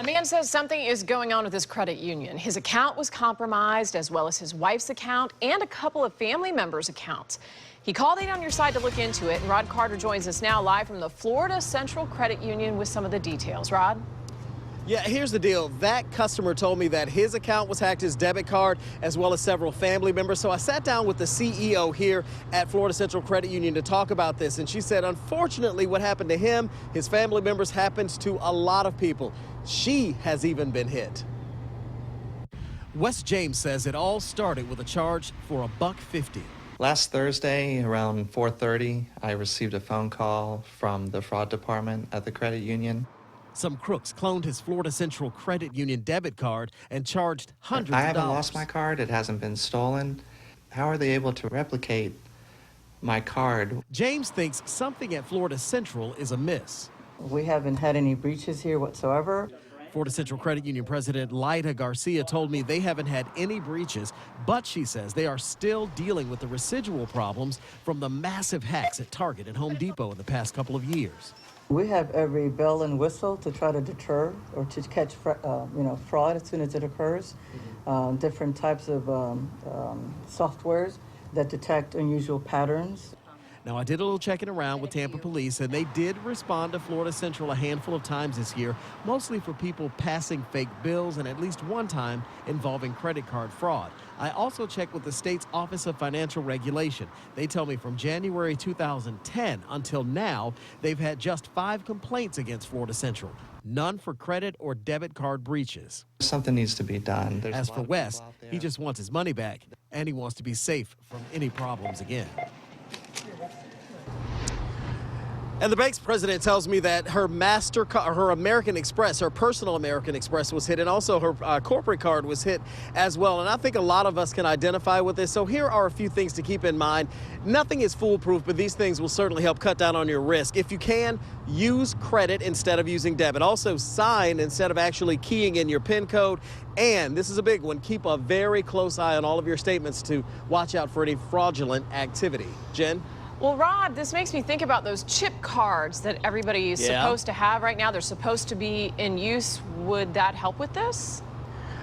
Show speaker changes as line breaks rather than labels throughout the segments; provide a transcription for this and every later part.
A man says something is going on with his credit union. His account was compromised, as well as his wife's account and a couple of family members' accounts. He called 8 on your side to look into it, and Rod Carter joins us now live from the Florida Central Credit Union with some of the details. Rod?
Yeah, here's the deal. That customer told me that his account was hacked, his debit card, as well as several family members. So I sat down with the CEO here at Florida Central Credit Union to talk about this. And she said, unfortunately, what happened to him, his family members, happens to a lot of people. She has even been hit. Wes James says it all started with a charge for $1.50.
Last Thursday around 4:30, I received a phone call from the fraud department at the credit union.
Some crooks cloned his Florida Central Credit Union debit card and charged hundreds of dollars.
I haven't lost my card. It hasn't been stolen. How are they able to replicate my card?
James thinks something at Florida Central is amiss.
We haven't had any breaches here whatsoever.
Florida Central Credit Union President Lyda Garcia told me they haven't had any breaches, but she says they are still dealing with the residual problems from the massive hacks at Target and Home Depot in the past couple of years.
We have every bell and whistle to try to deter or to catch fraud as soon as it occurs. Different types of softwares that detect unusual patterns.
Now, I did a little checking around with Tampa police, and they did respond to Florida Central a handful of times this year, mostly for people passing fake bills and at least one time involving credit card fraud. I also checked with the state's Office of Financial Regulation. They tell me from January 2010 until now, they've had just 5 complaints against Florida Central, none for credit or debit card breaches.
Something needs to be done.
As for Wes, he just wants his money back, and he wants to be safe from any problems again. And the bank's president tells me that her her American Express, her personal American Express was hit, and also her corporate card was hit as well. And I think a lot of us can identify with this. So here are a few things to keep in mind. Nothing is foolproof, but these things will certainly help cut down on your risk. If you can, use credit instead of using debit. Also, sign instead of actually keying in your PIN code. And this is a big one, keep a very close eye on all of your statements to watch out for any fraudulent activity. Jen?
Well, Rod, this makes me think about those chip cards that everybody is supposed to have right now. They're supposed to be in use. Would that help with this?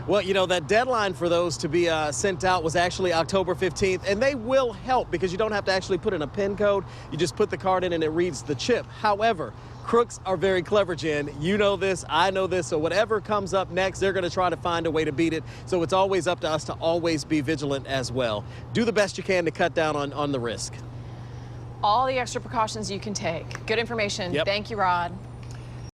Well, you know, that deadline for those to be sent out was actually October 15th, and they will help because you don't have to actually put in a PIN code. You just put the card in and it reads the chip. However, crooks are very clever, Jen. You know this, I know this, so whatever comes up next, they're going to try to find a way to beat it. So it's always up to us to always be vigilant as well. Do the best you can to cut down on the risk.
All the extra precautions you can take. Good information.
Yep.
Thank you, Rod.